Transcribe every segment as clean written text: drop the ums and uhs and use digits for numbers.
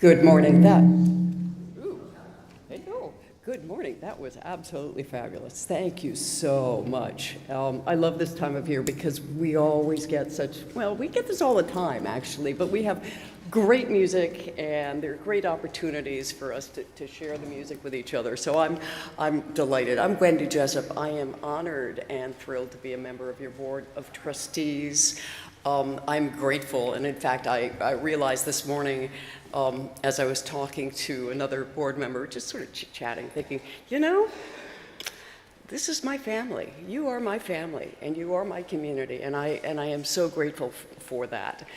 Good morning. Hello. Good morning. That was absolutely fabulous. Thank you so much. I love this time of year because we always get we get this all the time actually, but we have great music and there are great opportunities for us to share the music with each other. So I'm delighted. I'm Wendy Jessup. I am honored and thrilled to be a member of your board of trustees. I'm grateful, and in fact, I realized this morning as I was talking to another board member, just sort of chit-chatting, thinking, you know, this is my family. You are my family, and you are my community, and I am so grateful for that.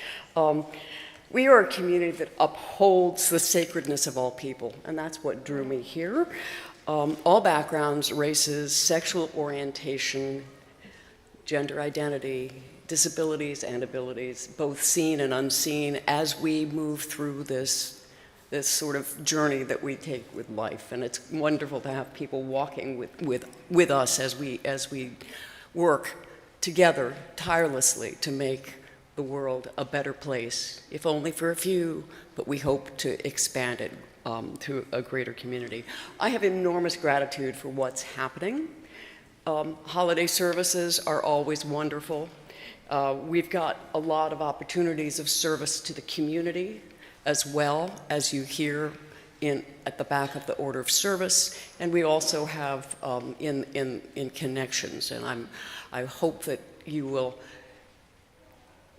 We are a community that upholds the sacredness of all people, and that's what drew me here. All backgrounds, races, sexual orientation, gender identity, disabilities and abilities, both seen and unseen, as we move through this sort of journey that we take with life. And it's wonderful to have people walking with us as we work together tirelessly to make the world a better place, if only for a few, but we hope to expand it to a greater community. I have enormous gratitude for what's happening. Holiday services are always wonderful. We've got a lot of opportunities of service to the community, as well as you hear at the back of the order of service, and we also have in connections. And I hope that you will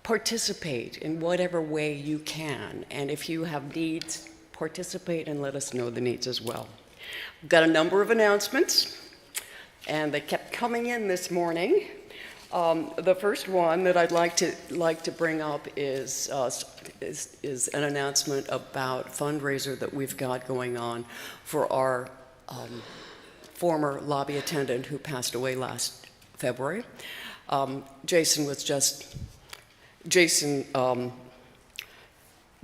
participate in whatever way you can, and if you have needs, participate and let us know the needs as well. We've got a number of announcements, and they kept coming in this morning. The first one that I'd like to bring up is an announcement about fundraiser that we've got going on for our former lobby attendant who passed away last February. Jason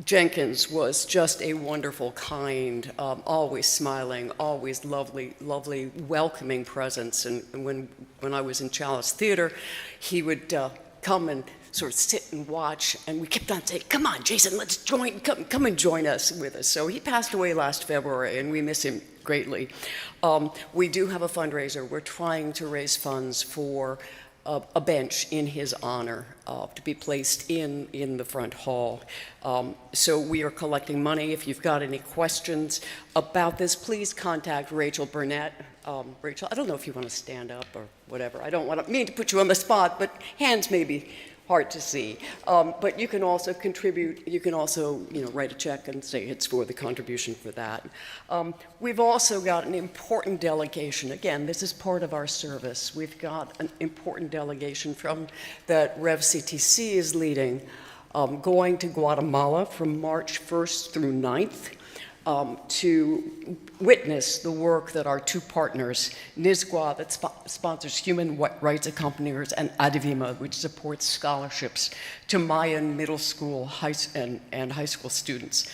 Jenkins was just a wonderful, kind, always smiling, always lovely, welcoming presence. And when I was in Chalice Theater, he would come and sort of sit and watch, and we kept on saying, "Come on, Jason, let's come and join us with us." So he passed away last February, and we miss him greatly. We do have a fundraiser. We're trying to raise funds for a bench in his honor to be placed in the front hall. So we are collecting money. If you've got any questions about this, please contact Rachel Burnett. Rachel, I don't know if you want to stand up or whatever. I don't mean to put you on the spot, but hands may be hard to see. But you can also contribute. You can also, write a check and say it's for the contribution for that. We've also got an important delegation. Again, this is part of our service. We've got an important delegation that Rev CTC is leading, going to Guatemala from March 1st through 9th. To witness the work that our two partners, NISGWA, that sponsors human rights accompagners, and ADVIMA, which supports scholarships to Mayan middle school and high school students.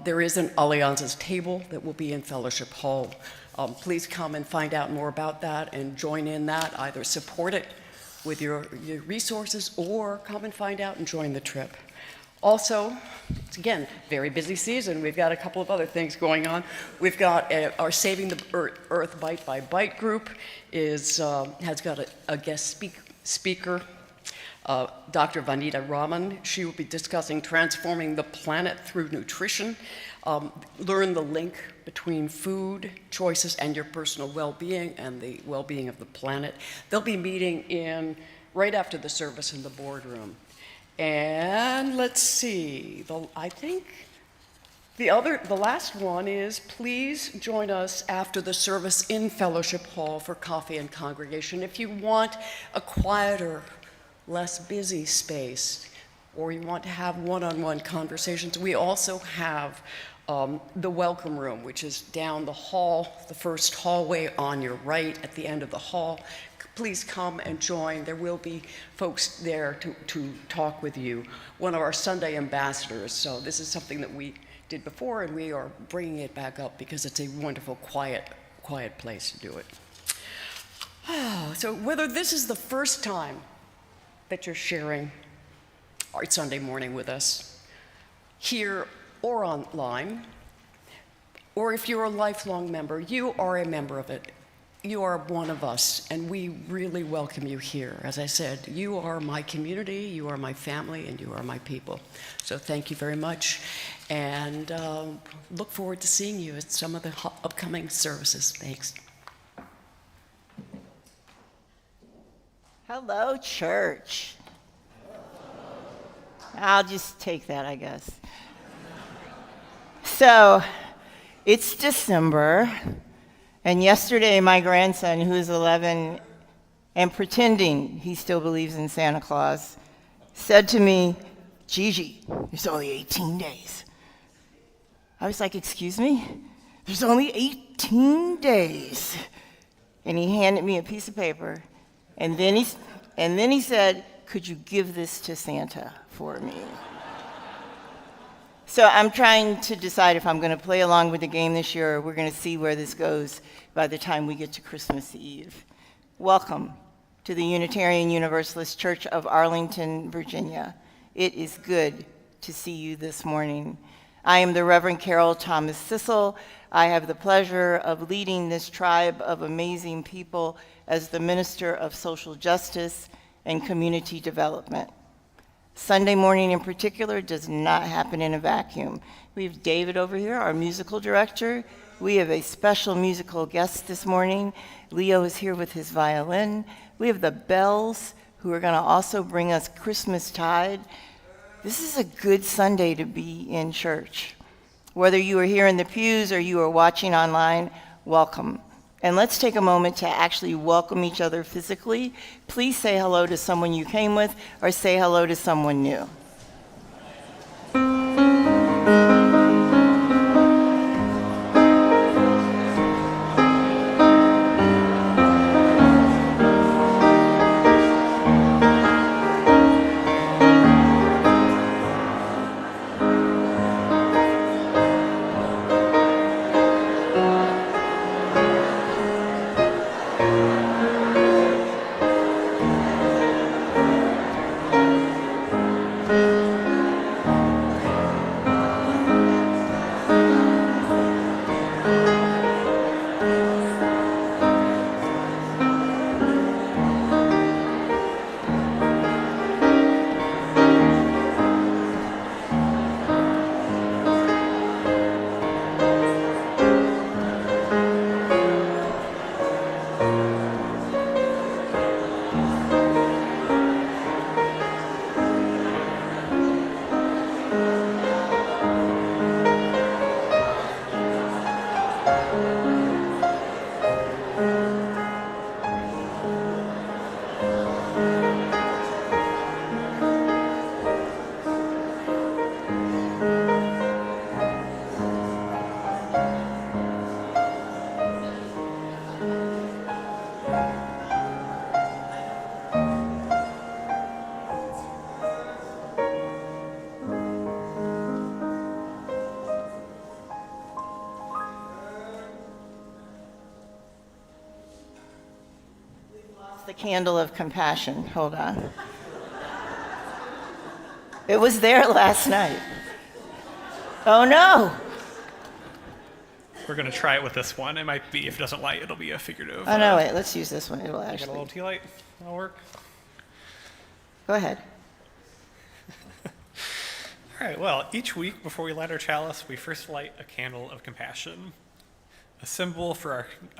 There is an Alianza's table that will be in Fellowship Hall. Please come and find out more about that and join in that, either support it with your resources or come and find out and join the trip. Also, it's again, very busy season. We've got a couple of other things going on. We've got our Saving the Earth Bite by Bite group has got a guest speaker, Dr. Vanita Raman. She will be discussing transforming the planet through nutrition. Learn the link between food choices and your personal well-being and the well-being of the planet. They'll be meeting right after the service in the boardroom. And let's see, I think the last one is, please join us after the service in Fellowship Hall for coffee and congregation. If you want a quieter, less busy space, or you want to have one-on-one conversations, we also have the welcome room, which is down the hall, the first hallway on your right at the end of the hall. Please come and join. There will be folks there to talk with you. One of our Sunday ambassadors. So this is something that we did before, and we are bringing it back up because it's a wonderful, quiet place to do it. So whether this is the first time that you're sharing Art Sunday morning with us, here or online, or if you're a lifelong member, you are a member of it. You are one of us, and we really welcome you here. As I said, you are my community, you are my family, and you are my people. So thank you very much, and look forward to seeing you at some of the upcoming services. Thanks. Hello, church. I'll just take that, I guess. So, it's December, And yesterday, my grandson, who is 11 and pretending he still believes in Santa Claus, said to me, "Gigi, it's only 18 days." I was like, "Excuse me? There's only 18 days." And he handed me a piece of paper, and then he said, "Could you give this to Santa for me?" So I'm trying to decide if I'm going to play along with the game this year, or we're going to see where this goes by the time we get to Christmas Eve. Welcome to the Unitarian Universalist Church of Arlington, Virginia. It is good to see you this morning. I am the Reverend Carol Thomas Cissel. I have the pleasure of leading this tribe of amazing people as the Minister of Social Justice and Community Development. Sunday morning in particular does not happen in a vacuum. We have David over here, our musical director. We have a special musical guest this morning. Leo is here with his violin. We have the bells, who are going to also bring us Christmastide. This is a good Sunday to be in church. Whether you are here in the pews or you are watching online, welcome. And let's take a moment to actually welcome each other physically. Please say hello to someone you came with or say hello to someone new. The candle of compassion. Hold on. It was there last night. Oh no! We're going to try it with this one. It might be, if it doesn't light, it'll be a figurative. Oh no, wait, let's use this one. It'll I got a actually. little tea light. That'll work. Go ahead. All right, well, each week before we light our chalice, we first light a candle of compassion, a symbol of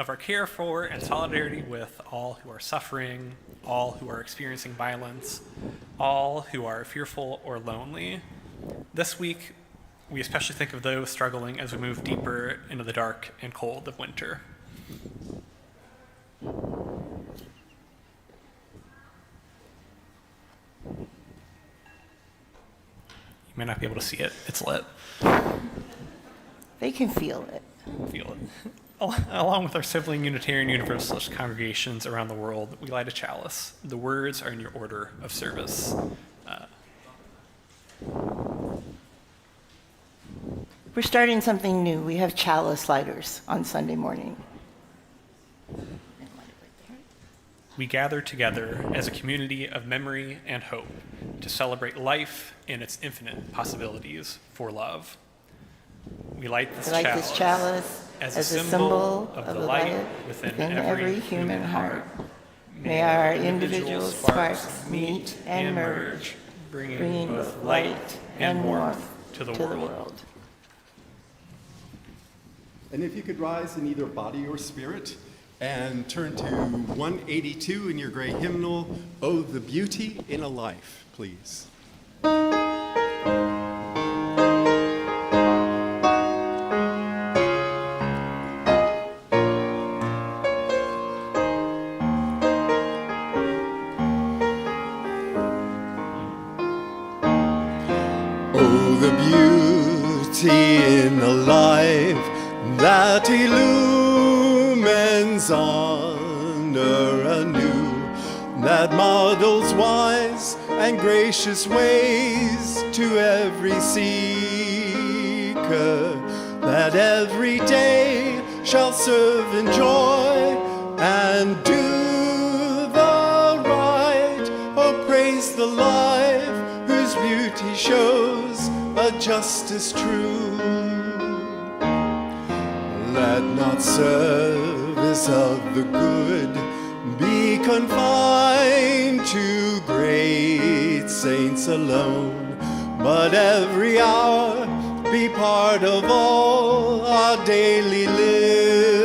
our care for and solidarity with all who are suffering, all who are experiencing violence, all who are fearful or lonely. This week, we especially think of those struggling as we move deeper into the dark and cold of winter. You may not be able to see it. It's lit. They can feel it. Feel it. Along with our sibling Unitarian Universalist congregations around the world, we light a chalice. The words are in your order of service. We're starting something new. We have chalice lighters on Sunday morning. We gather together as a community of memory and hope to celebrate life and its infinite possibilities for love. We light this chalice as a symbol of the light within every human heart. May our individual sparks meet and merge, bringing both light and warmth to the world. And if you could rise in either body or spirit and turn to 182 in your gray hymnal, "Oh, the Beauty in a Life," please. that illumines honor anew, that models wise and gracious ways to every seeker, that every day shall serve in joy and do the right. Oh, praise the life whose beauty shows a justice true. Let not service of the good be confined to great saints alone, but every hour be part of all our daily living.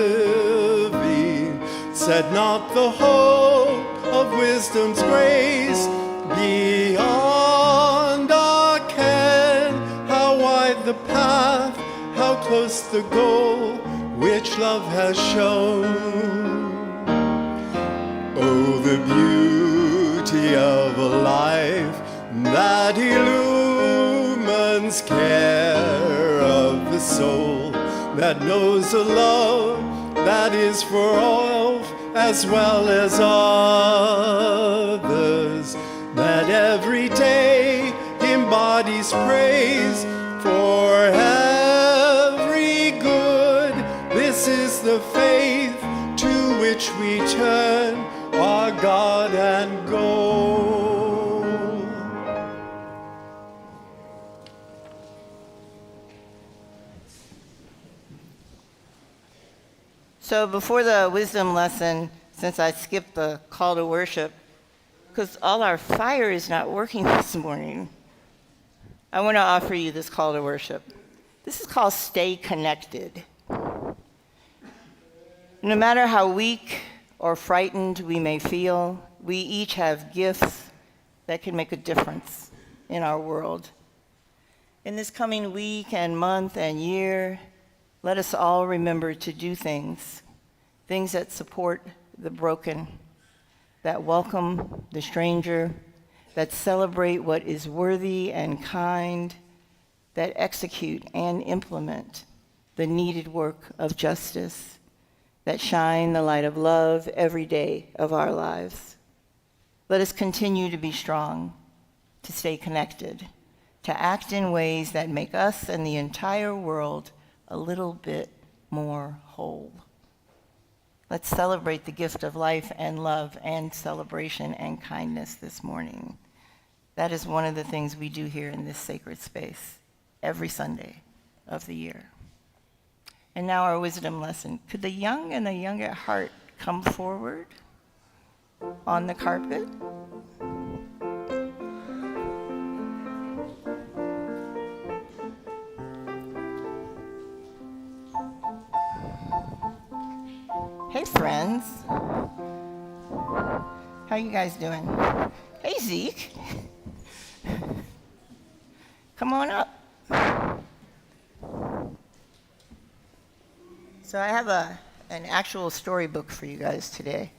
Set not the hope of wisdom's grace beyond our ken. How wide the path, how close the goal, which love has shown. Oh, the beauty of a life that illumines care of the soul, that knows a love that is for all as well as others, that every day embodies praise for every good. This is the faith to which we turn our God and goal. So before the wisdom lesson, since I skipped the call to worship, because all our fire is not working this morning, I want to offer you this call to worship. This is called Stay Connected. No matter how weak or frightened we may feel, we each have gifts that can make a difference in our world. In this coming week and month and year, let us all remember to do things that support the broken, that welcome the stranger, that celebrate what is worthy and kind, that execute and implement the needed work of justice, that shine the light of love every day of our lives. Let us continue to be strong, to stay connected, to act in ways that make us and the entire world a little bit more whole. Let's celebrate the gift of life and love and celebration and kindness this morning. That is one of the things we do here in this sacred space every Sunday of the year. And now our wisdom lesson. Could the young and the young at heart come forward on the carpet? Hey, friends. How you guys doing? Hey, Zeke. Come on up. So I have an actual storybook for you guys today,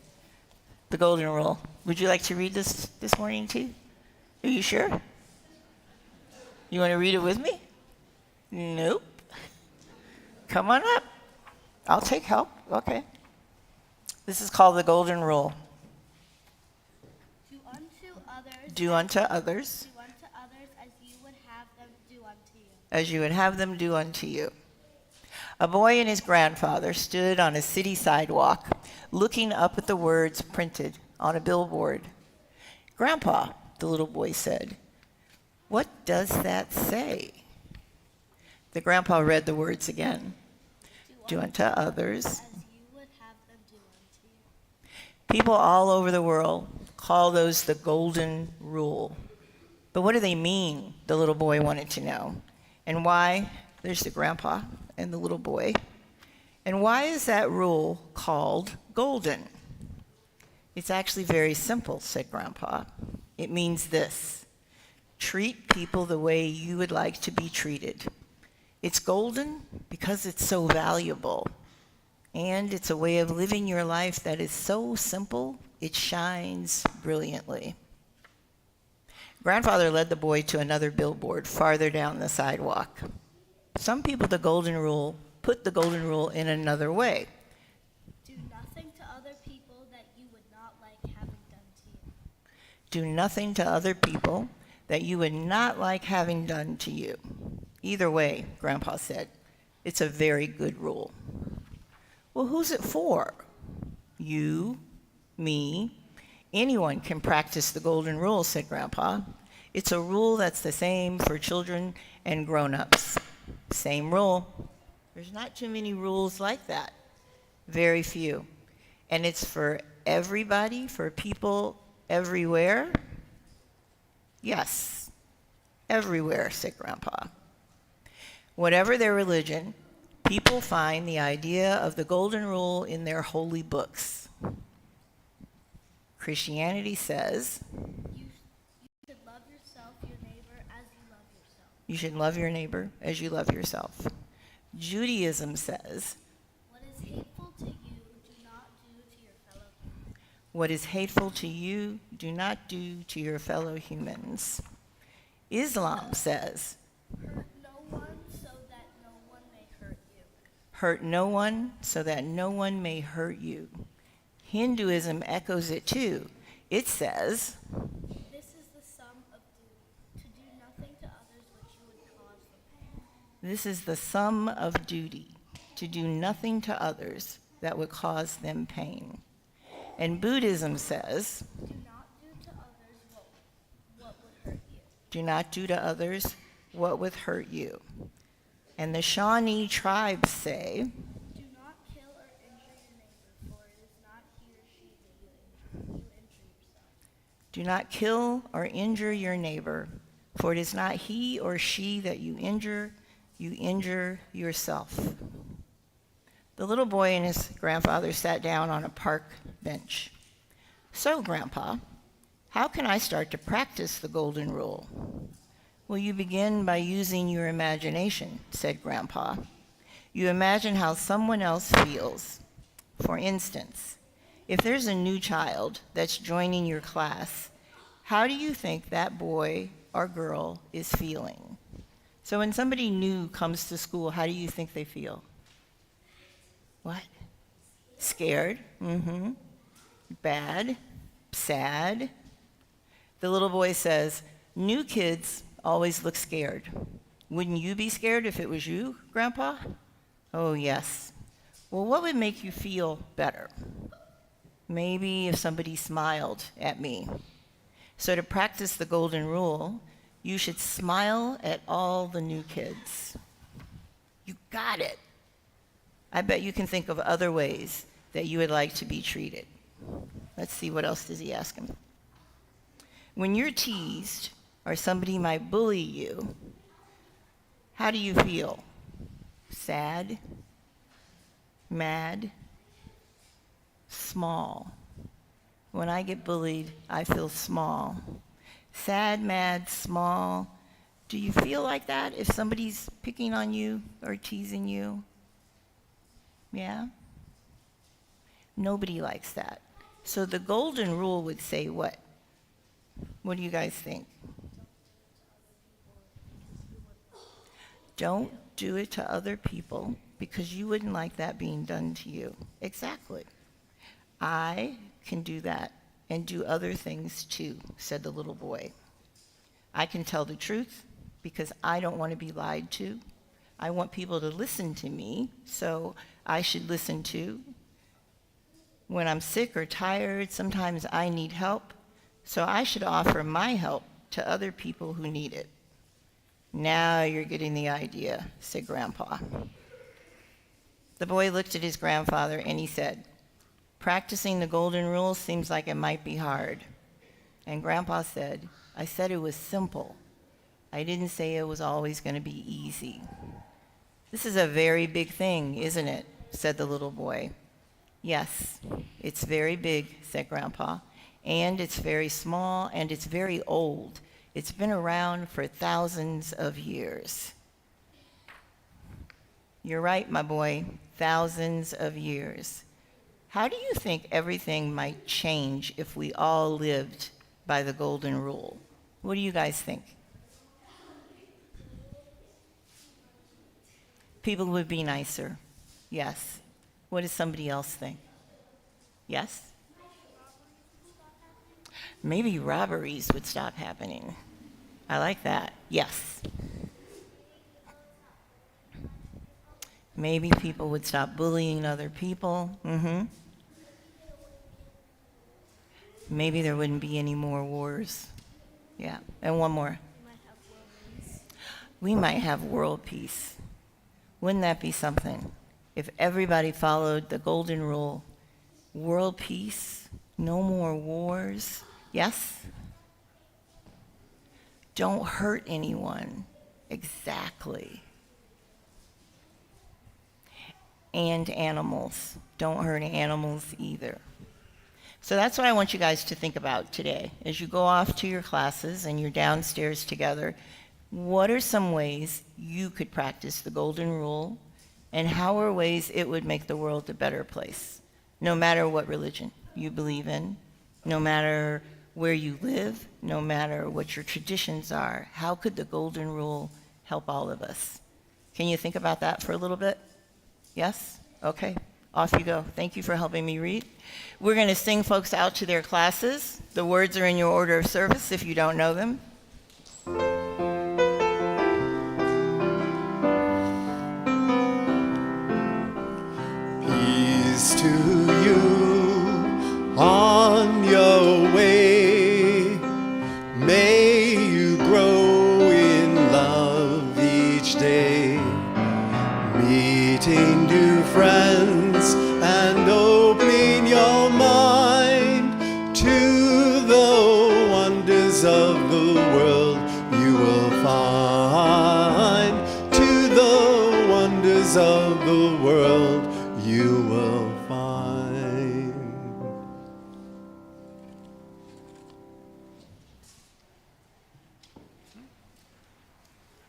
The Golden Rule. Would you like to read this morning too? Are you sure? You want to read it with me? Nope. Come on up. I'll take help. Okay. This is called The Golden Rule. Do unto others. Do unto others. Do unto others as you would have them do unto you. As you would have them do unto you. A boy and his grandfather stood on a city sidewalk, looking up at the words printed on a billboard. "Grandpa," the little boy said, "what does that say?" The grandpa read the words again. Do unto others. As you would have them do unto you. People all over the world call those the Golden Rule. But what do they mean? The little boy wanted to know. And why? There's the grandpa and the little boy. And why is that rule called golden? It's actually very simple, said Grandpa. It means this: treat people the way you would like to be treated. It's golden because it's so valuable. And it's a way of living your life that is so simple, it shines brilliantly. Grandfather led the boy to another billboard farther down the sidewalk. Some people, the Golden Rule put the golden rule in another way. Do nothing to other people that you would not like having done to you. Do nothing to other people that you would not like having done to you. Either way, Grandpa said, it's a very good rule. Well, who's it for? You, me, anyone can practice the golden rule, said Grandpa. It's a rule that's the same for children and grown-ups. Same rule. There's not too many rules like that. Very few. And it's for everybody, for people everywhere? Yes, everywhere, said Grandpa. Whatever their religion, people find the idea of the golden rule in their holy books. Christianity says, You should love yourself, your neighbor, as you love yourself. you should love your neighbor as you love yourself. Judaism says, What is hateful to you, do not do to your fellow human. what is hateful to you, do not do to your fellow humans. Islam says, Hurt no one so that no one may hurt you. hurt no one so that no one may hurt you. Hinduism echoes it too. It says, This is the sum of duty, to do nothing to others which you would cause them pain. this is the sum of duty, to do nothing to others that would cause them pain. And Buddhism says, Do not do to others what would hurt you. do not do to others what would hurt you. And the Shawnee tribes say, Do not kill or injure your neighbor, for it is not he or she that you injure yourself. do not kill or injure your neighbor, for it is not he or she that you injure yourself. The little boy and his grandfather sat down on a park bench. So, Grandpa, how can I start to practice the golden rule? Well, you begin by using your imagination, said Grandpa. You imagine how someone else feels. For instance, if there's a new child that's joining your class, how do you think that boy or girl is feeling? So when somebody new comes to school, how do you think they feel? What? Scared? Mm-hmm. Bad? Sad? The little boy says, new kids always look scared. Wouldn't you be scared if it was you, Grandpa? Oh, yes. Well, what would make you feel better? Maybe if somebody smiled at me. So to practice the golden rule, you should smile at all the new kids. You got it. I bet you can think of other ways that you would like to be treated. Let's see, what else does he ask him? When you're teased or somebody might bully you, how do you feel? Sad? Mad? Small? When I get bullied, I feel small. Sad, mad, small. Do you feel like that if somebody's picking on you or teasing you? Yeah? Nobody likes that. So the golden rule would say what? What do you guys think? Don't do it to other people because you wouldn't like that being done to you. Exactly. I can do that and do other things too, said the little boy. I can tell the truth because I don't want to be lied to. I want people to listen to me, so I should listen too. When I'm sick or tired, sometimes I need help, so I should offer my help to other people who need it. Now you're getting the idea, said Grandpa. The boy looked at his grandfather and he said, practicing the golden rule seems like it might be hard. And Grandpa said, I said it was simple. I didn't say it was always going to be easy. This is a very big thing, isn't it? Said the little boy. Yes, it's very big, said Grandpa, and it's very small, and it's very old. It's been around for thousands of years. You're right, my boy, thousands of years. How do you think everything might change if we all lived by the golden rule? What do you guys think? People would be nicer. Yes. What does somebody else think? Yes? Maybe robberies would stop happening. I like that. Yes. Maybe people would stop bullying other people. Maybe there wouldn't be any more wars. Yeah. And one more. We might have world peace. Wouldn't that be something? If everybody followed the golden rule, world peace, no more wars. Yes? Don't hurt anyone. Exactly. And animals. Don't hurt animals either. So that's what I want you guys to think about today. As you go off to your classes and you're downstairs together, what are some ways you could practice the golden rule, and how are ways it would make the world a better place, no matter what religion you believe in, no matter where you live, no matter what your traditions are? How could the golden rule help all of us? Can you think about that for a little bit? Yes? Okay. Off you go. Thank you for helping me read. We're going to sing folks out to their classes. The words are in your order of service if you don't know them. Peace to you on your way. May you grow in love each day, meeting new friends and opening your mind to the wonders of the world you will find, to the wonders of the world you will find.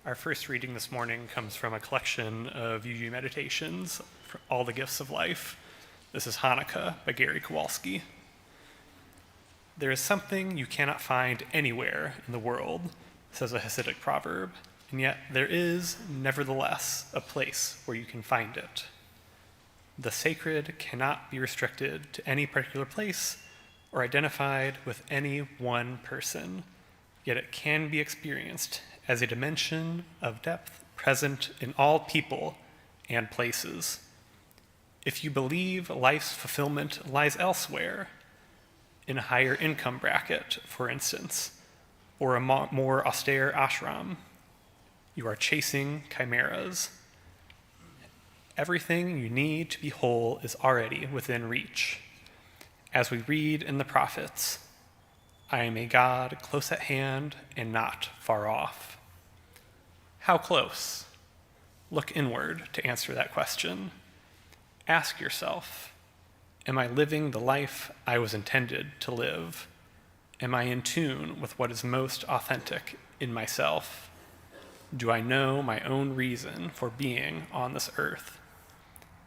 Our first reading this morning comes from a collection of UU meditations, for All the Gifts of Life. This is Hanukkah by Gary Kowalski. There is something you cannot find anywhere in the world, says a Hasidic proverb, and yet there is, nevertheless, a place where you can find it. The sacred cannot be restricted to any particular place or identified with any one person, yet it can be experienced as a dimension of depth present in all people and places. If you believe life's fulfillment lies elsewhere, in a higher income bracket, for instance, or a more austere ashram, you are chasing chimeras. Everything you need to be whole is already within reach. As we read in the prophets, I am a God close at hand and not far off. How close? Look inward to answer that question. Ask yourself, am I living the life I was intended to live? Am I in tune with what is most authentic in myself? Do I know my own reason for being on this earth?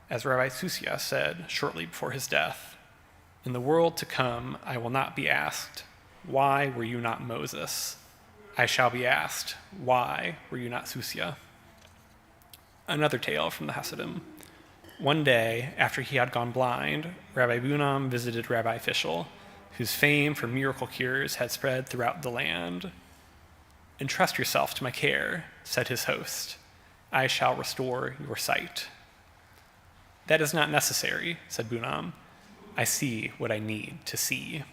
As Rabbi Cissel said shortly before his death, in the world to come, I will not be asked, why were you not Moses? I shall be asked, why were you not Cissel? Another tale from the Hasidim. One day, after he had gone blind, Rabbi Bunam visited Rabbi Fischel, whose fame for miracle cures had spread throughout the land. Entrust yourself to my care, said his host. I shall restore your sight. That is not necessary, said Bunam. I see what I need to see.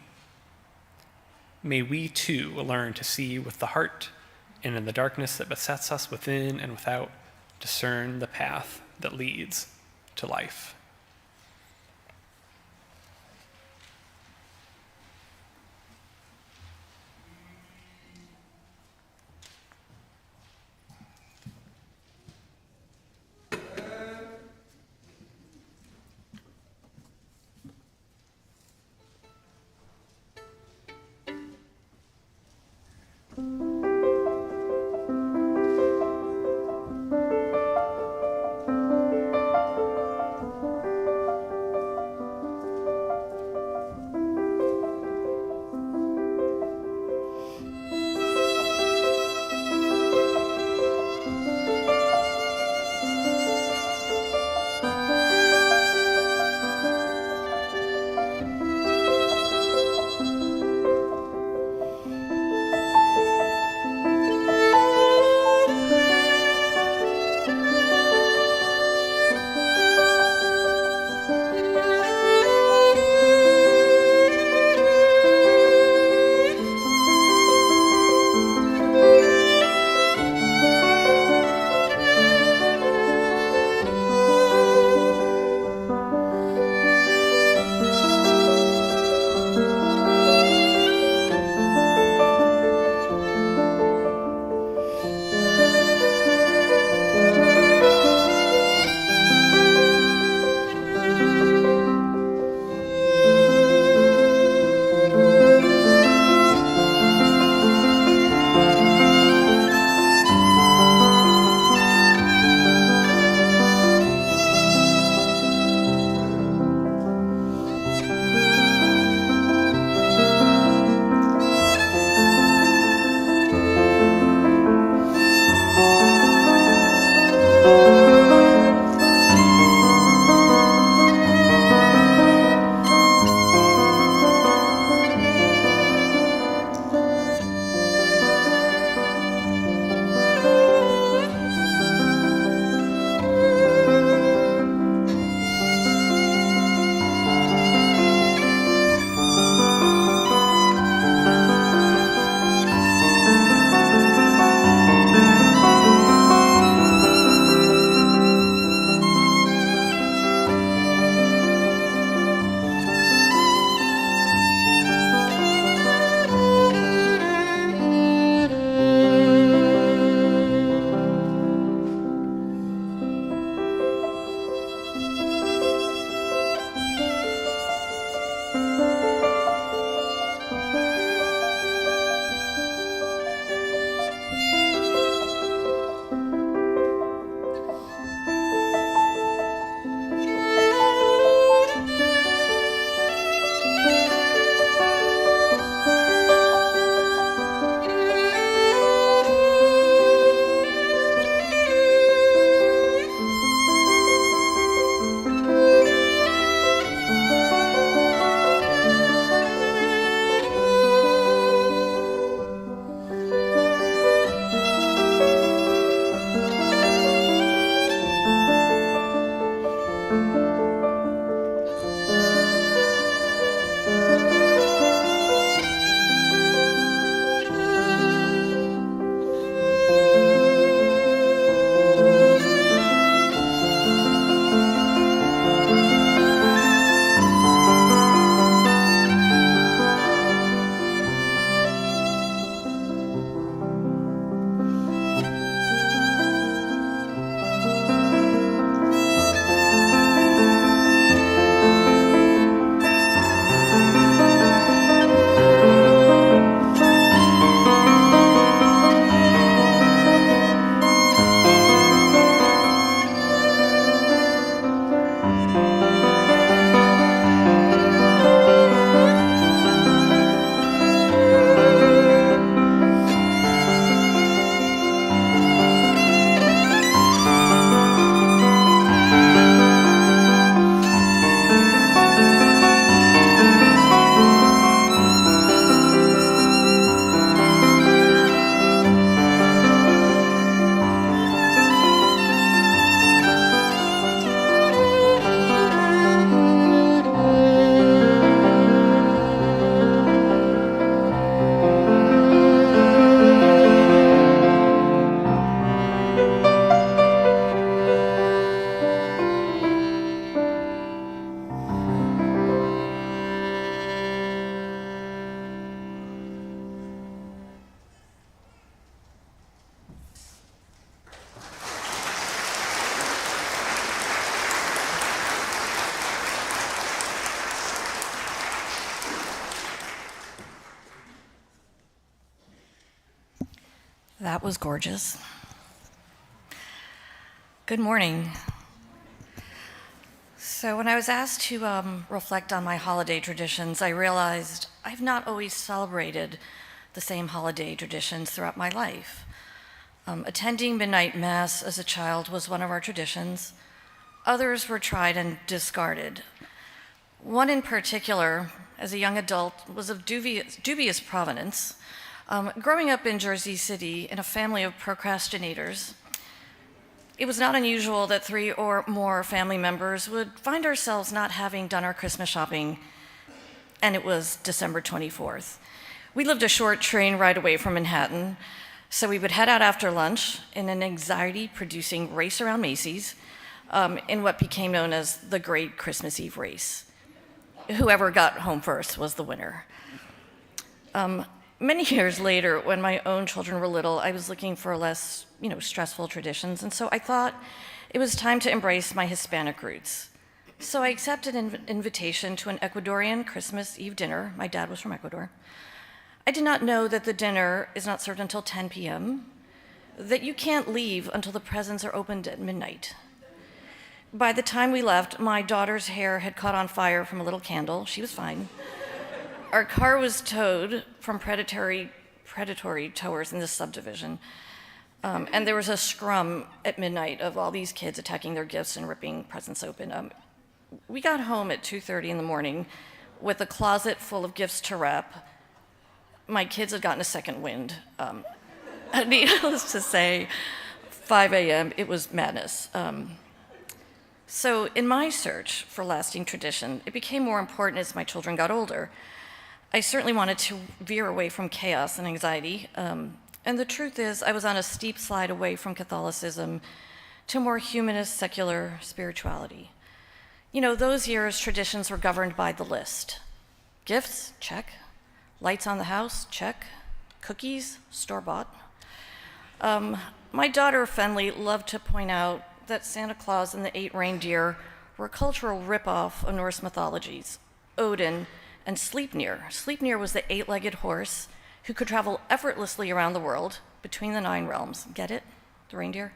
May we too learn to see with the heart, and in the darkness that besets us within and without, discern the path that leads to life. That was gorgeous. Good morning. So when I was asked to reflect on my holiday traditions, I realized I've not always celebrated the same holiday traditions throughout my life. Attending midnight mass as a child was one of our traditions. Others were tried and discarded. One in particular, as a young adult, was of dubious provenance. Growing up in Jersey City in a family of procrastinators, it was not unusual that 3 or more family members would find ourselves not having done our Christmas shopping, and it was December 24th. We lived a short train ride away from Manhattan, so we would head out after lunch in an anxiety-producing race around Macy's in what became known as the Great Christmas Eve Race. Whoever got home first was the winner. Many years later, when my own children were little, I was looking for less, stressful traditions, and so I thought it was time to embrace my Hispanic roots. So I accepted an invitation to an Ecuadorian Christmas Eve dinner. My dad was from Ecuador. I did not know that the dinner is not served until 10 p.m., that you can't leave until the presents are opened at midnight. By the time we left, my daughter's hair had caught on fire from a little candle. She was fine. Our car was towed from predatory towers in this subdivision, and there was a scrum at midnight of all these kids attacking their gifts and ripping presents open. We got home at 2:30 in the morning with a closet full of gifts to wrap. My kids had gotten a second wind. Needless to say, 5 a.m., it was madness. So in my search for lasting tradition, it became more important as my children got older. I certainly wanted to veer away from chaos and anxiety, and the truth is I was on a steep slide away from Catholicism to more humanist, secular spirituality. Those years, traditions were governed by the list. Gifts, check. Lights on the house, check. Cookies, store-bought. My daughter, Fenley, loved to point out that Santa Claus and the 8 reindeer were a cultural ripoff of Norse mythologies. Odin and Sleipnir. Sleipnir was the 8-legged horse who could travel effortlessly around the world between the 9 realms. Get it? The reindeer?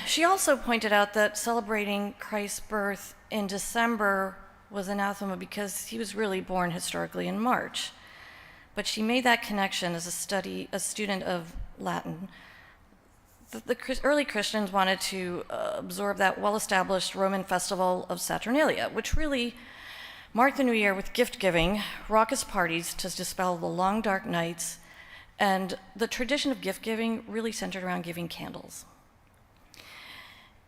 She also pointed out that celebrating Christ's birth in December was anathema because he was really born historically in March. But she made that connection as a student of Latin. The early Christians wanted to absorb that well-established Roman festival of Saturnalia, which really marked the new year with gift-giving, raucous parties to dispel the long, dark nights, and the tradition of gift-giving really centered around giving candles.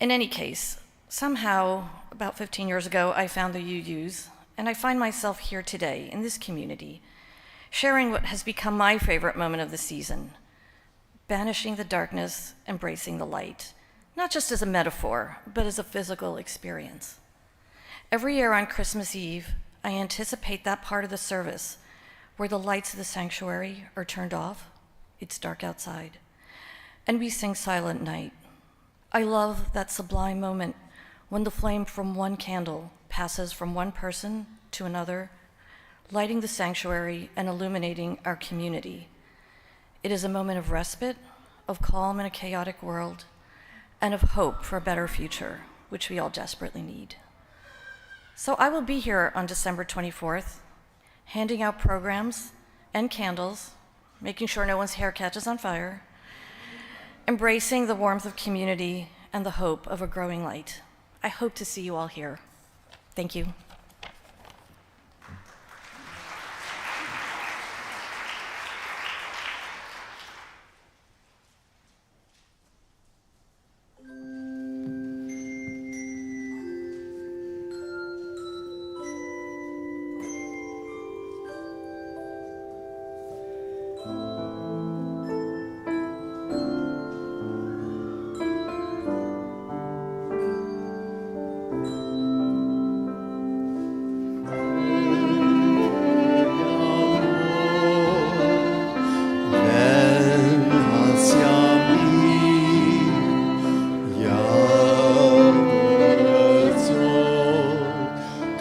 In any case, somehow, about 15 years ago, I found the UUs, and I find myself here today in this community, sharing what has become my favorite moment of the season, banishing the darkness, embracing the light, not just as a metaphor, but as a physical experience. Every year on Christmas Eve, I anticipate that part of the service where the lights of the sanctuary are turned off, it's dark outside, and we sing Silent Night. I love that sublime moment when the flame from one candle passes from one person to another, lighting the sanctuary and illuminating our community. It is a moment of respite, of calm in a chaotic world, and of hope for a better future, which we all desperately need. So I will be here on December 24th, handing out programs and candles, making sure no one's hair catches on fire, embracing the warmth of community and the hope of a growing light. I hope to see you all here. Thank you.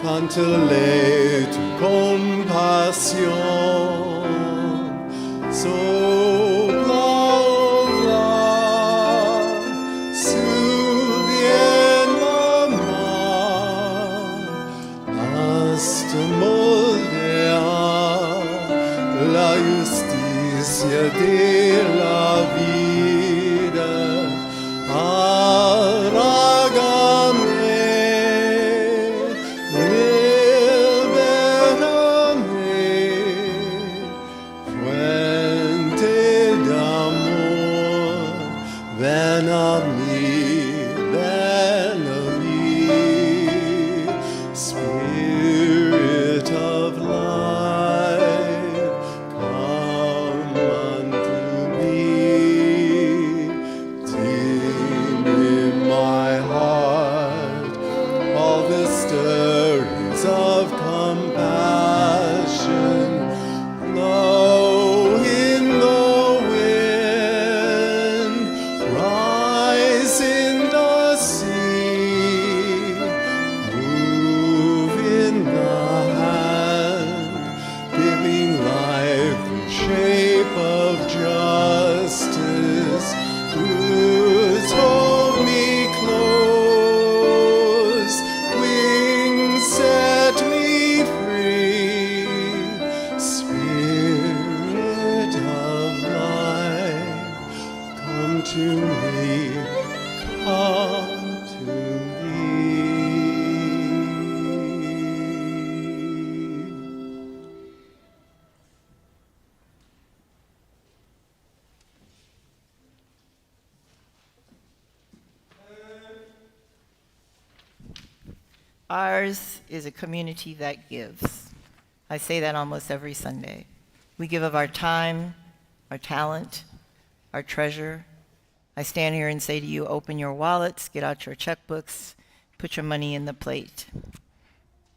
Cántale tu compasión, sopla la justicia de la vida. Hágame, libérame, fuente de amor, ven a mí, ven a mí, Spirit of life, come unto me, deep in my heart, all the stirrings of compassion, blow in the wind, rise in the sea, move in the hand, giving life the shape of justice. Roots hold me close, wings set me free. Spirit of life, come to me, come to me. Ours is a community that gives. I say that almost every Sunday. We give of our time, our talent, our treasure. I stand here and say to you, open your wallets, get out your checkbooks, put your money in the plate.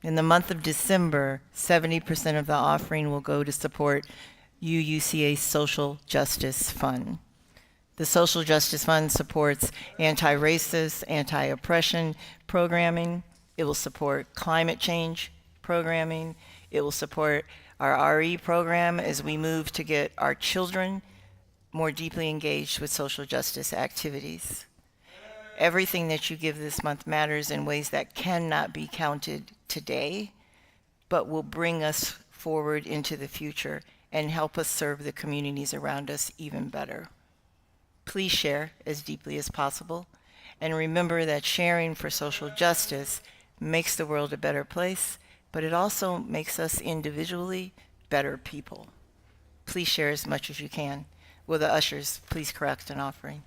In the month of December, 70% of the offering will go to support UUCA's Social Justice Fund. The Social Justice Fund supports anti-racist, anti-oppression programming. It will support climate change programming. It will support our RE program as we move to get our children more deeply engaged with social justice activities. Everything that you give this month matters in ways that cannot be counted today, but will bring us forward into the future and help us serve the communities around us even better. Please share as deeply as possible, and remember that sharing for social justice makes the world a better place, but it also makes us individually better people. Please share as much as you can. Will the ushers please correct an offering?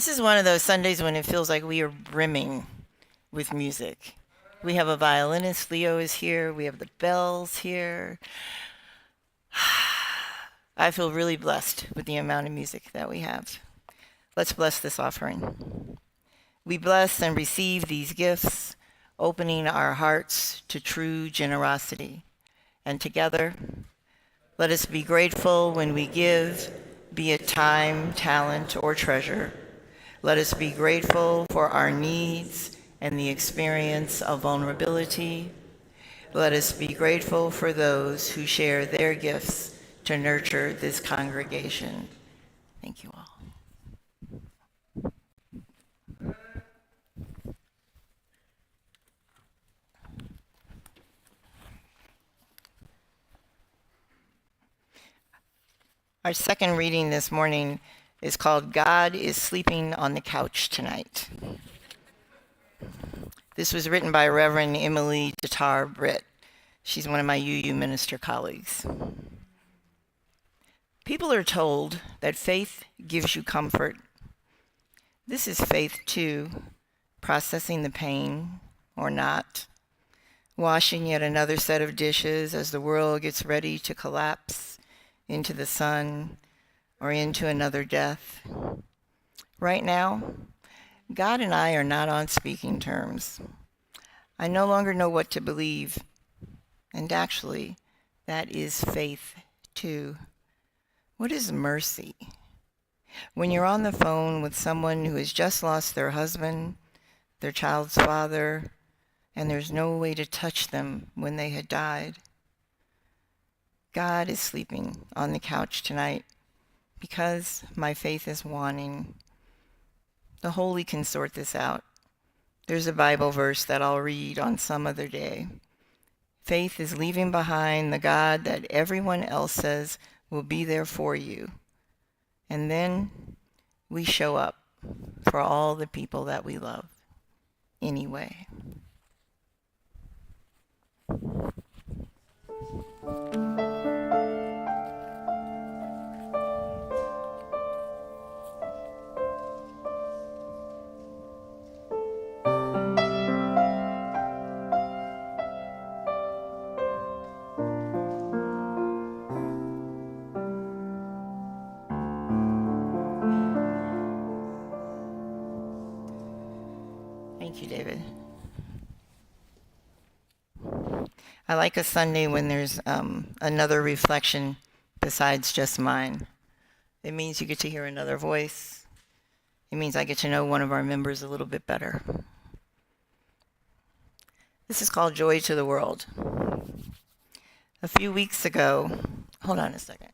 This is one of those Sundays when it feels like we are brimming with music. We have a violinist, Leo is here. We have the bells here. I feel really blessed with the amount of music that we have. Let's bless this offering. We bless and receive these gifts, opening our hearts to true generosity. And together, let us be grateful when we give, be it time, talent, or treasure. Let us be grateful for our needs and the experience of vulnerability. Let us be grateful for those who share their gifts to nurture this congregation. Thank you all. Our second reading this morning is called God is Sleeping on the Couch Tonight. This was written by Reverend Emily Tatar Britt. She's one of my UU minister colleagues. People are told that faith gives you comfort. This is faith too, processing the pain or not, washing yet another set of dishes as the world gets ready to collapse into the sun or into another death. Right now, God and I are not on speaking terms. I no longer know what to believe, and actually, that is faith too. What is mercy? When you're on the phone with someone who has just lost their husband, their child's father, and there's no way to touch them when they had died. God is sleeping on the couch tonight because my faith is waning. The holy can sort this out. There's a Bible verse that I'll read on some other day. Faith is leaving behind the God that everyone else says will be there for you. And then we show up for all the people that we love anyway. Thank you, David. I like a Sunday when there's another reflection besides just mine. It means you get to hear another voice. It means I get to know one of our members a little bit better. This is called Joy to the World. A few weeks ago, hold on a second.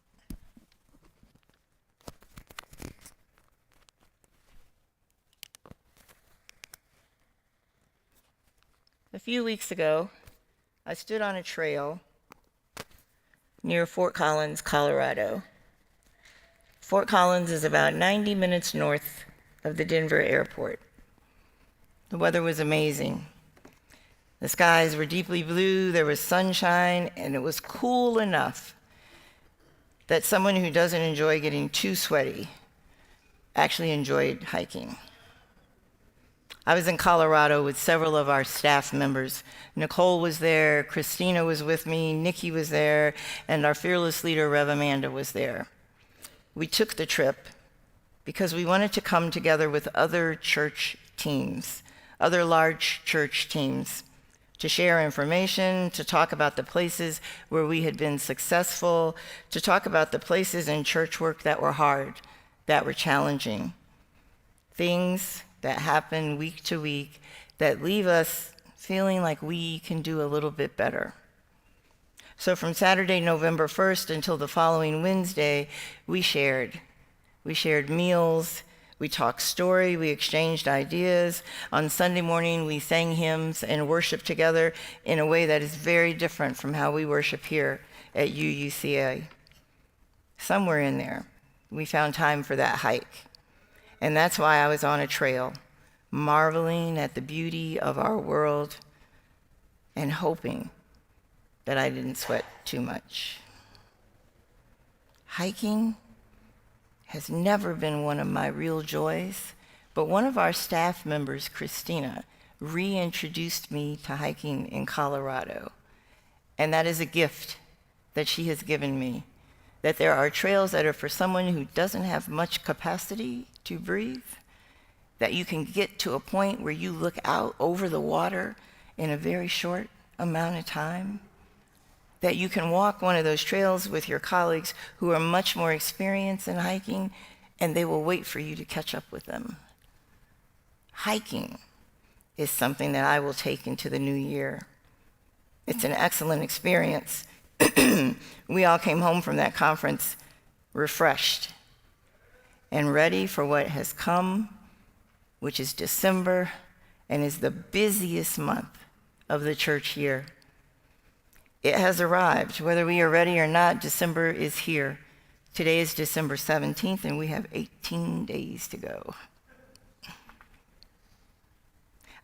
A few weeks ago, I stood on a trail near Fort Collins, Colorado. Fort Collins is about 90 minutes north of the Denver airport. The weather was amazing. The skies were deeply blue, there was sunshine, and it was cool enough that someone who doesn't enjoy getting too sweaty actually enjoyed hiking. I was in Colorado with several of our staff members. Nicole was there, Christina was with me, Nikki was there, and our fearless leader, Rev. Amanda, was there. We took the trip because we wanted to come together with other church teams, other large church teams, to share information, to talk about the places where we had been successful, to talk about the places in church work that were hard, that were challenging. Things that happen week to week that leave us feeling like we can do a little bit better. So from Saturday, November 1st until the following Wednesday, we shared. We shared meals, we talked story, we exchanged ideas. On Sunday morning, we sang hymns and worshiped together in a way that is very different from how we worship here at UUCA. Somewhere in there, we found time for that hike. And that's why I was on a trail, marveling at the beauty of our world and hoping that I didn't sweat too much. Hiking has never been one of my real joys, but one of our staff members, Christina, reintroduced me to hiking in Colorado. And that is a gift that she has given me, that there are trails that are for someone who doesn't have much capacity to breathe, that you can get to a point where you look out over the water in a very short amount of time, that you can walk one of those trails with your colleagues who are much more experienced in hiking, and they will wait for you to catch up with them. Hiking is something that I will take into the new year. It's an excellent experience. We all came home from that conference refreshed and ready for what has come, which is December and is the busiest month of the church year. It has arrived. Whether we are ready or not, December is here. Today is December 17th, and we have 18 days to go.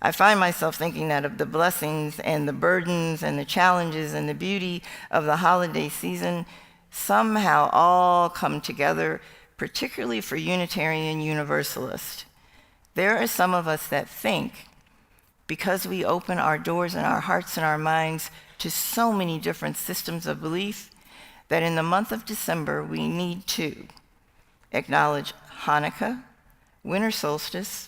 I find myself thinking that of the blessings and the burdens and the challenges and the beauty of the holiday season somehow all come together, particularly for Unitarian Universalists. There are some of us that think, because we open our doors and our hearts and our minds to so many different systems of belief, that in the month of December we need to acknowledge Hanukkah, winter solstice,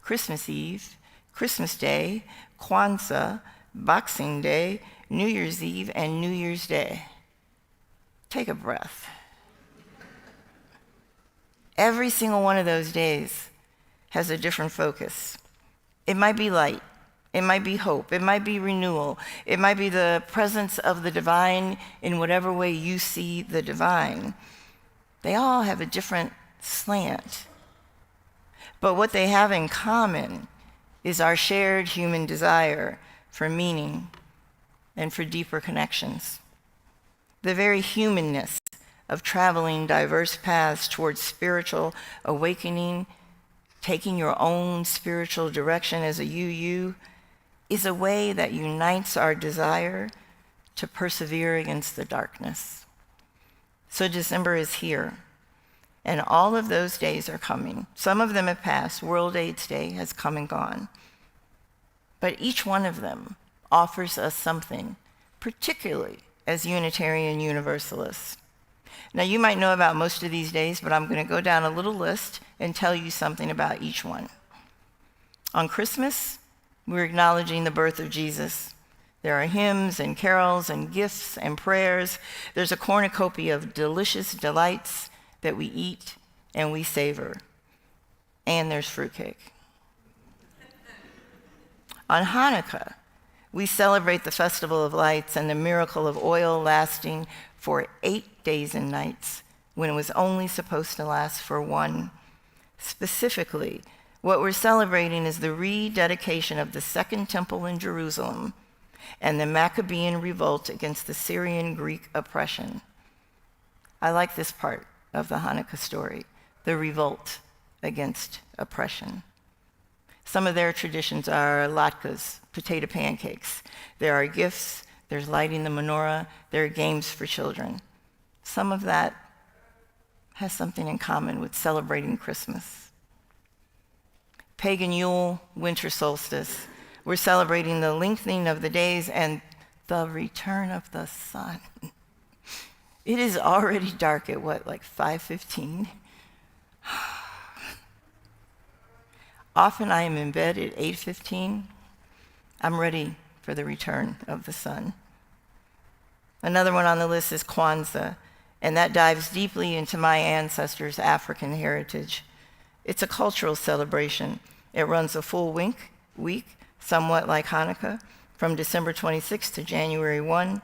Christmas Eve, Christmas Day, Kwanzaa, Boxing Day, New Year's Eve, and New Year's Day. Take a breath. Every single one of those days has a different focus. It might be light. It might be hope. It might be renewal. It might be the presence of the divine in whatever way you see the divine. They all have a different slant. But what they have in common is our shared human desire for meaning and for deeper connections. The very humanness of traveling diverse paths towards spiritual awakening, taking your own spiritual direction as a you, is a way that unites our desire to persevere against the darkness. So December is here, and all of those days are coming. Some of them have passed. World AIDS Day has come and gone. But each one of them offers us something, particularly as Unitarian Universalists. Now, you might know about most of these days, but I'm going to go down a little list and tell you something about each one. On Christmas, we're acknowledging the birth of Jesus. There are hymns and carols and gifts and prayers. There's a cornucopia of delicious delights that we eat and we savor. And there's fruitcake. On Hanukkah, we celebrate the festival of lights and the miracle of oil lasting for 8 days and nights when it was only supposed to last for 1. Specifically, what we're celebrating is the rededication of the Second Temple in Jerusalem and the Maccabean revolt against the Syrian Greek oppression. I like this part of the Hanukkah story, the revolt against oppression. Some of their traditions are latkes, potato pancakes. There are gifts, there's lighting the menorah, there are games for children. Some of that has something in common with celebrating Christmas. Pagan Yule, winter solstice. We're celebrating the lengthening of the days and the return of the sun. It is already dark at what, like 5:15? Often I am in bed at 8:15. I'm ready for the return of the sun. Another one on the list is Kwanzaa, and that dives deeply into my ancestors' African heritage. It's a cultural celebration. It runs a full week, somewhat like Hanukkah, from December 26th to January 1,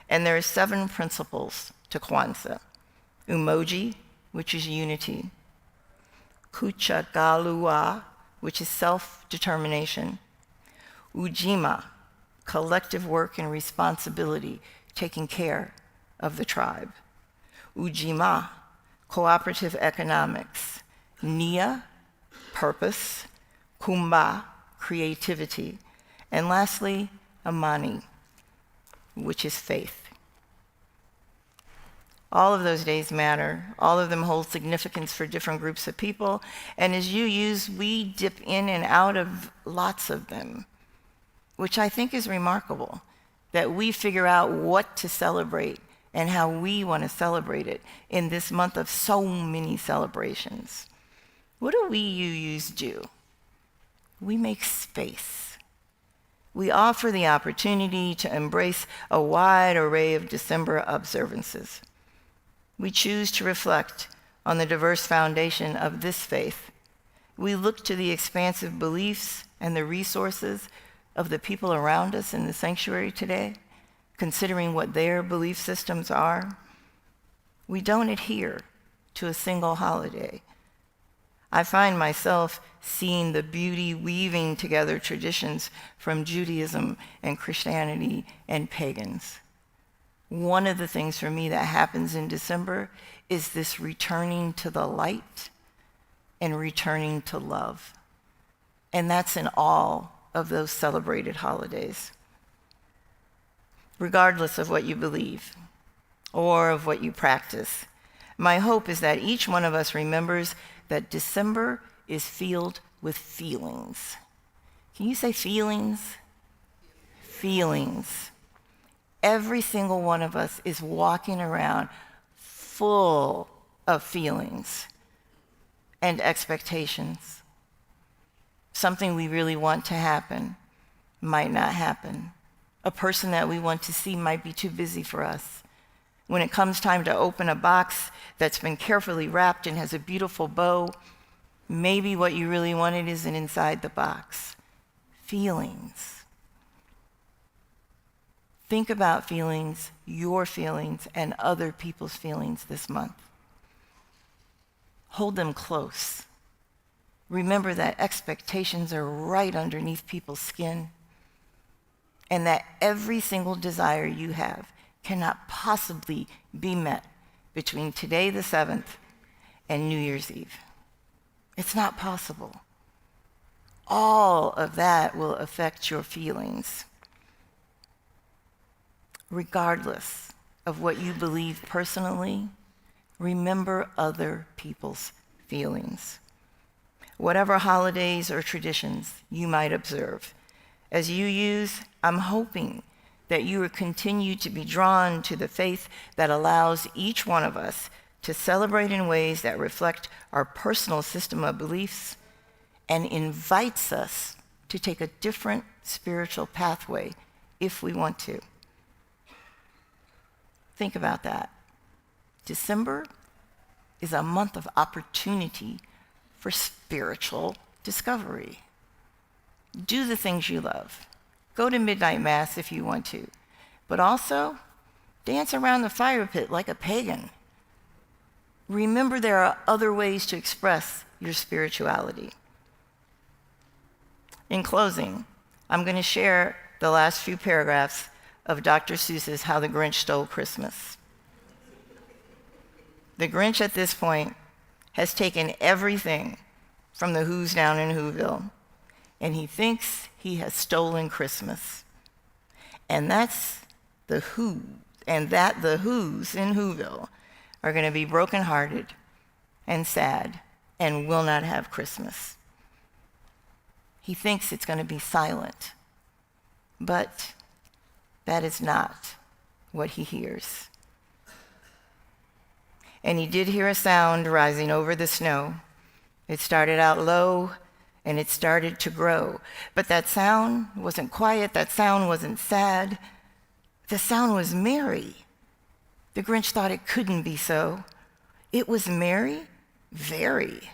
and there are 7 principles to Kwanzaa. Umoja, which is unity. Kuchagalua, which is self-determination. Ujima, collective work and responsibility, taking care of the tribe. Ujima, cooperative economics. Nia, purpose. Kumba, creativity. And lastly, Amani, which is faith. All of those days matter. All of them hold significance for different groups of people. And as you use, we dip in and out of lots of them, which I think is remarkable, that we figure out what to celebrate and how we want to celebrate it in this month of so many celebrations. What do we UUs do? We make space. We offer the opportunity to embrace a wide array of December observances. We choose to reflect on the diverse foundation of this faith. We look to the expansive beliefs and the resources of the people around us in the sanctuary today, considering what their belief systems are. We don't adhere to a single holiday. I find myself seeing the beauty weaving together traditions from Judaism and Christianity and pagans. One of the things for me that happens in December is this returning to the light and returning to love. And that's in all of those celebrated holidays. Regardless of what you believe or of what you practice, my hope is that each one of us remembers that December is filled with feelings. Can you say feelings? Feelings. Every single one of us is walking around full of feelings and expectations. Something we really want to happen might not happen. A person that we want to see might be too busy for us. When it comes time to open a box that's been carefully wrapped and has a beautiful bow, maybe what you really wanted isn't inside the box. Feelings. Think about feelings, your feelings, and other people's feelings this month. Hold them close. Remember that expectations are right underneath people's skin, and that every single desire you have cannot possibly be met between today, the 7th, and New Year's Eve. It's not possible. All of that will affect your feelings. Regardless of what you believe personally, remember other people's feelings. Whatever holidays or traditions you might observe, as you use, I'm hoping that you will continue to be drawn to the faith that allows each one of us to celebrate in ways that reflect our personal system of beliefs and invites us to take a different spiritual pathway if we want to. Think about that. December is a month of opportunity for spiritual discovery. Do the things you love. Go to midnight mass if you want to, but also dance around the fire pit like a pagan. Remember there are other ways to express your spirituality. In closing, I'm going to share the last few paragraphs of Dr. Seuss's How the Grinch Stole Christmas. The Grinch at this point has taken everything from the Who's down in Whoville, and he thinks he has stolen Christmas. And that's the Who, and that the Who's in Whoville are going to be brokenhearted and sad and will not have Christmas. He thinks it's going to be silent, but that is not what he hears. And he did hear a sound rising over the snow. It started out low, and it started to grow. But that sound wasn't quiet. That sound wasn't sad. The sound was merry. The Grinch thought it couldn't be so. It was merry, very.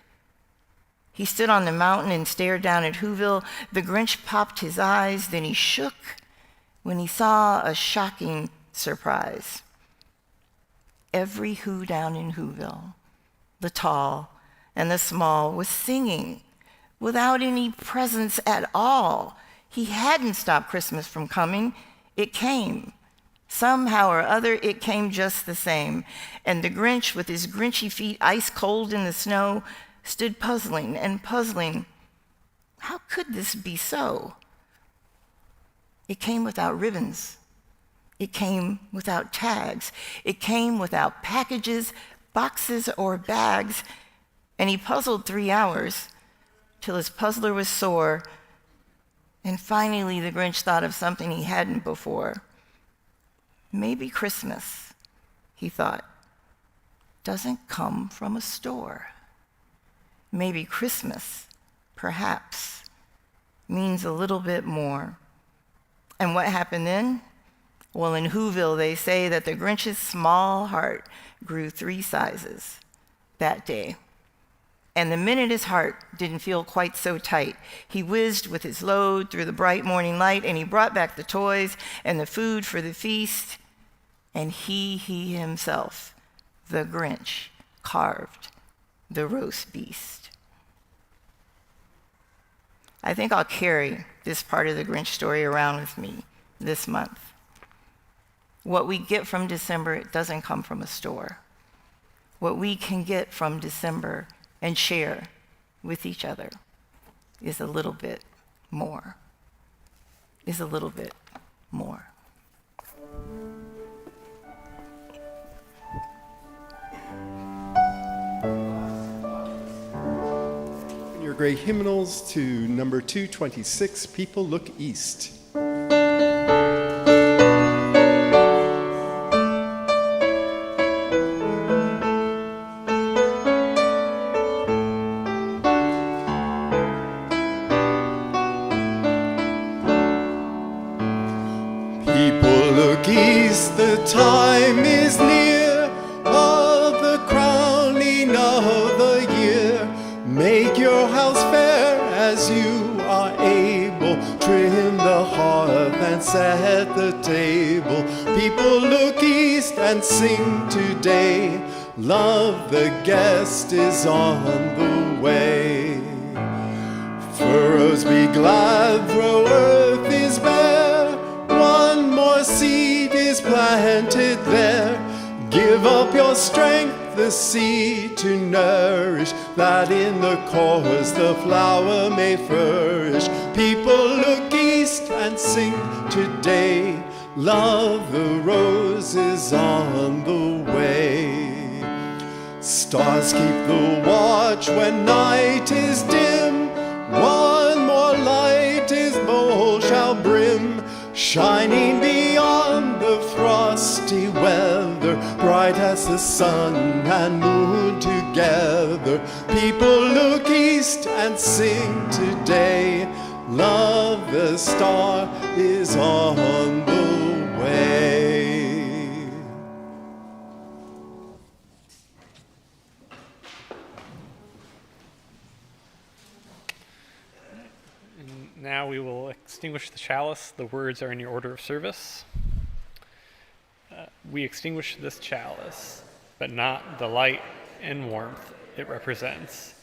He stood on the mountain and stared down at Whoville. The Grinch popped his eyes, then he shook when he saw a shocking surprise. Every Who down in Whoville, the tall and the small, was singing without any presents at all. He hadn't stopped Christmas from coming. It came. Somehow or other, it came just the same. And the Grinch, with his Grinchy feet ice cold in the snow, stood puzzling and puzzling. How could this be so? It came without ribbons. It came without tags. It came without packages, boxes, or bags. And he puzzled 3 hours till his puzzler was sore. And finally, the Grinch thought of something he hadn't before. Maybe Christmas, he thought, doesn't come from a store. Maybe Christmas, perhaps, means a little bit more. And what happened then? Well, in Whoville, they say that the Grinch's small heart grew 3 sizes that day. And the minute his heart didn't feel quite so tight, he whizzed with his load through the bright morning light, and he brought back the toys and the food for the feast. And he himself, the Grinch, carved the roast beast. I think I'll carry this part of the Grinch story around with me this month. What we get from December, it doesn't come from a store. What we can get from December and share with each other is a little bit more. Is a little bit more. Your gray hymnals to number 226, People Look East. People look east, the time is near of the crowning of the year. Make your house fair as you are able. Trim the hearth and set the table. People look east and sing today. Love the guest is on the way. Furrows be glad, though earth is bare. One more seed is planted there. Give up your strength, the seed to nourish, that in the cause the flower may flourish. People look east and sing today. Love the roses on the way. Stars keep the watch when night is dim. One more light his bowl shall brim, shining beyond the frosty weather, bright as the sun and moon together. People look east and sing today. Love, the star is on the way. Now we will extinguish the chalice. The words are in your order of service. We extinguish this chalice, but not the light and warmth it represents.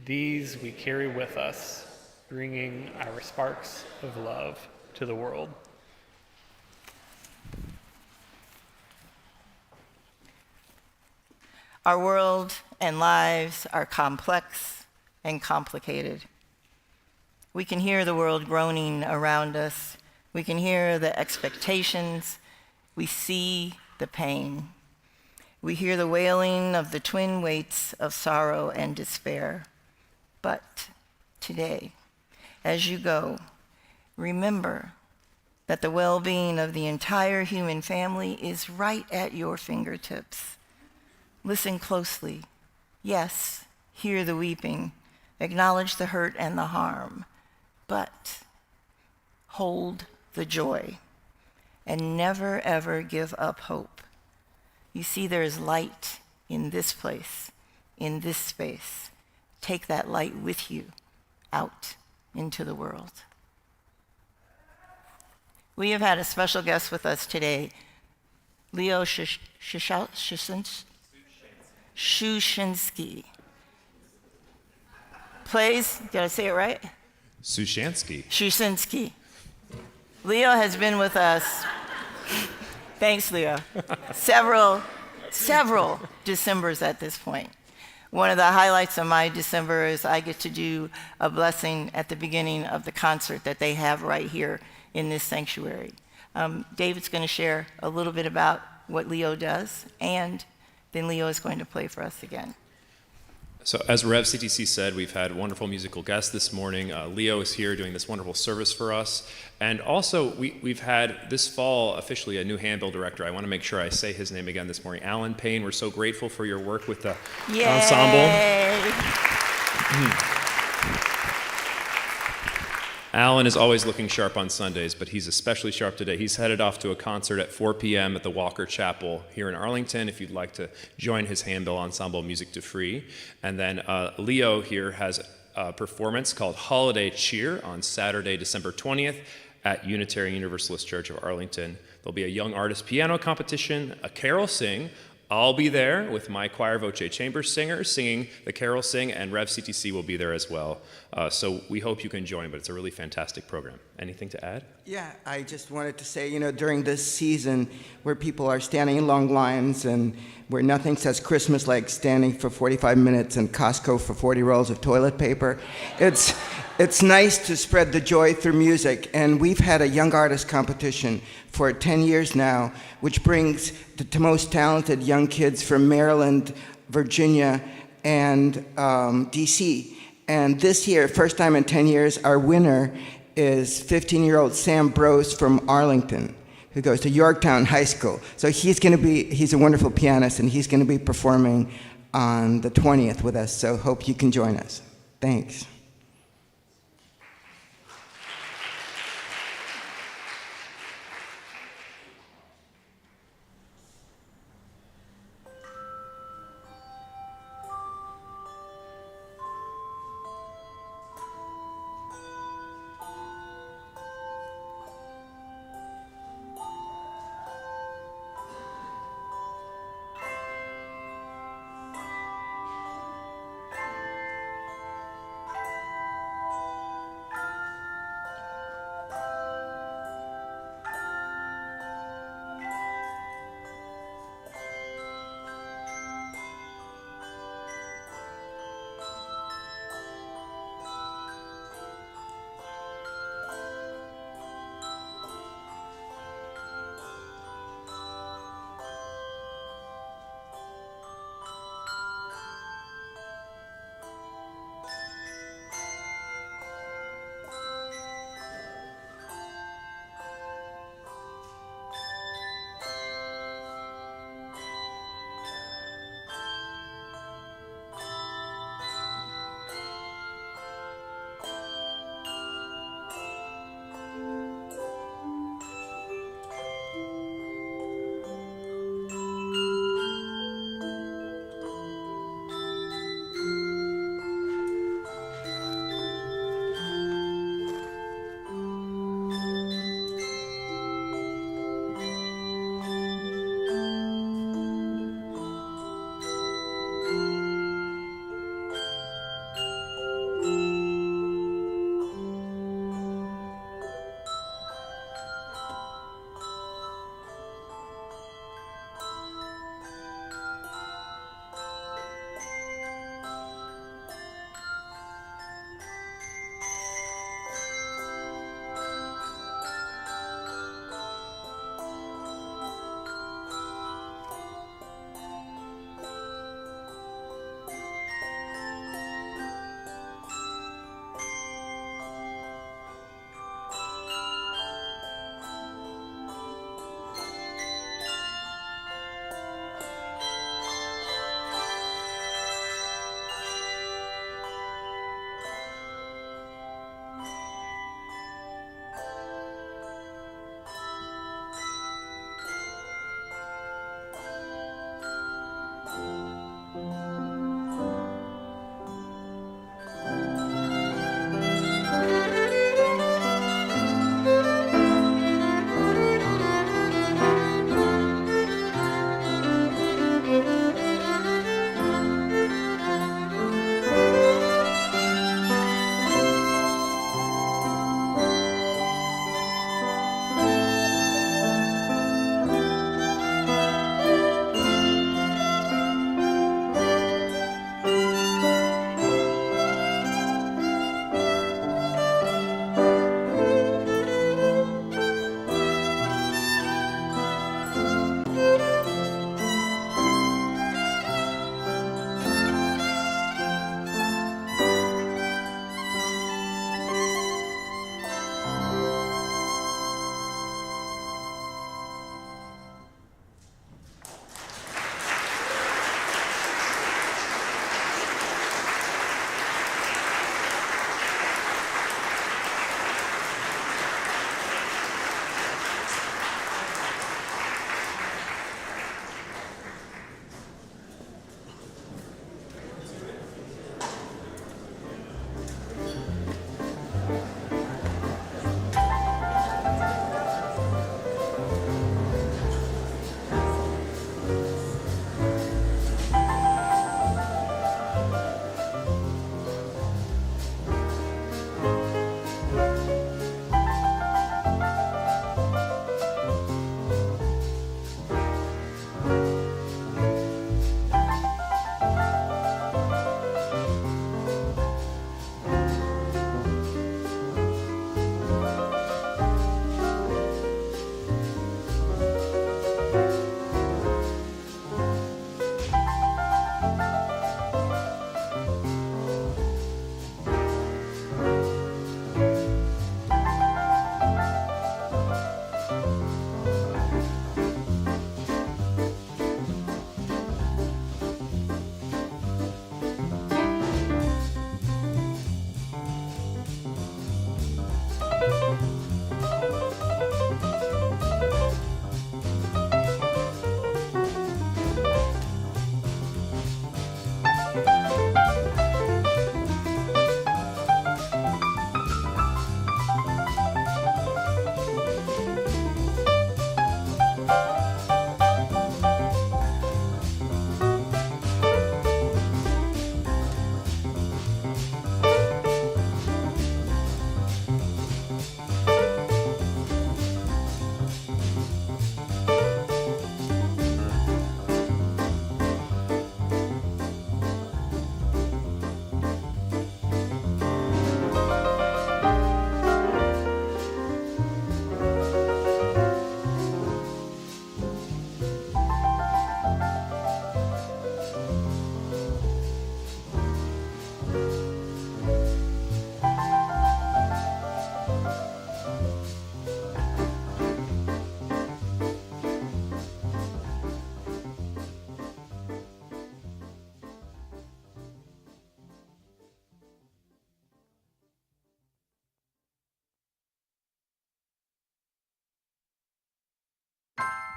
These we carry with us, bringing our sparks of love to the world. Our world and lives are complex and complicated. We can hear the world groaning around us. We can hear the expectations. We see the pain. We hear the wailing of the twin weights of sorrow and despair. But today, as you go, remember that the well-being of the entire human family is right at your fingertips. Listen closely. Yes, hear the weeping. Acknowledge the hurt and the harm. But hold the joy and never, ever give up hope. You see, there is light in this place, in this space. Take that light with you out into the world. We have had a special guest with us today, Leo Shushinsky. Plays, did I say it right? Shushinsky. Leo has been with us, thanks Leo, several Decembers at this point. One of the highlights of my December is I get to do a blessing at the beginning of the concert that they have right here in this sanctuary. David's going to share a little bit about what Leo does, and then Leo is going to play for us again. So as Rev CTC said, we've had wonderful musical guests this morning. Leo is here doing this wonderful service for us. And also, we've had this fall officially a new handbill director. I want to make sure I say his name again this morning. Alan Payne, we're so grateful for your work with the ensemble. Alan is always looking sharp on Sundays, but he's especially sharp today. He's headed off to a concert at 4 p.m. at the Walker Chapel here in Arlington, if you'd like to join his handbill ensemble, Music to Free. And then Leo here has a performance called Holiday Cheer on Saturday, December 20th at Unitarian Universalist Church of Arlington. There'll be a young artist piano competition, a carol sing. I'll be there with my choir voce chamber singers singing the carol sing, and Rev CTC will be there as well. So we hope you can join, but it's a really fantastic program. Anything to add? Yeah, I just wanted to say, during this season where people are standing in long lines and where nothing says Christmas like standing for 45 minutes in Costco for 40 rolls of toilet paper, it's nice to spread the joy through music. And we've had a young artist competition for 10 years now, which brings the most talented young kids from Maryland, Virginia, and DC. And this year, first time in 10 years, our winner is 15-year-old Sam Brose from Arlington, who goes to Yorktown High School. So he's a wonderful pianist, and he's going to be performing on the 20th with us. So hope you can join us. Thanks.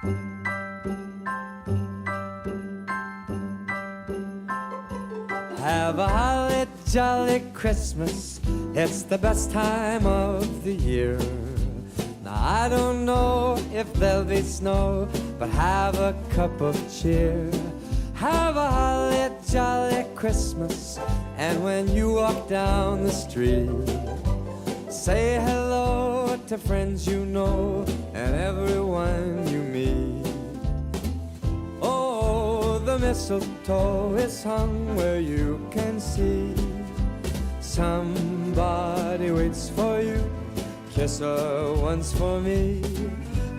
Have a holly jolly Christmas, it's the best time of the year. Now I don't know if there'll be snow, but have a cup of cheer. Have a holly jolly Christmas, and when you walk down the street, say hello to friends you know and everyone you meet. Oh, the mistletoe is hung where you can see. Somebody waits for you, kiss her once for me.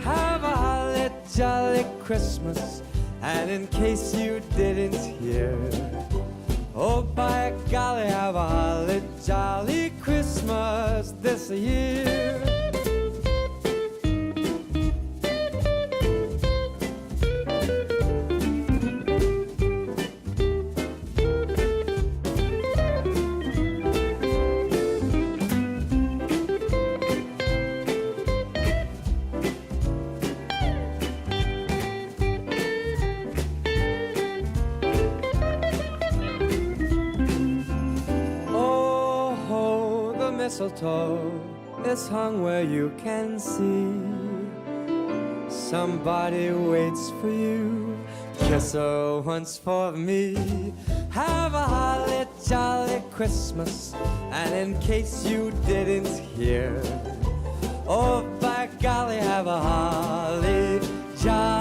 Have a holly jolly Christmas, and in case you didn't hear, oh, by golly, have a holly jolly Christmas this year. Mistletoe is hung where you can see. Somebody waits for you, kiss her once for me. Have a holly jolly Christmas, and in case you didn't hear, oh by golly, have a holly jolly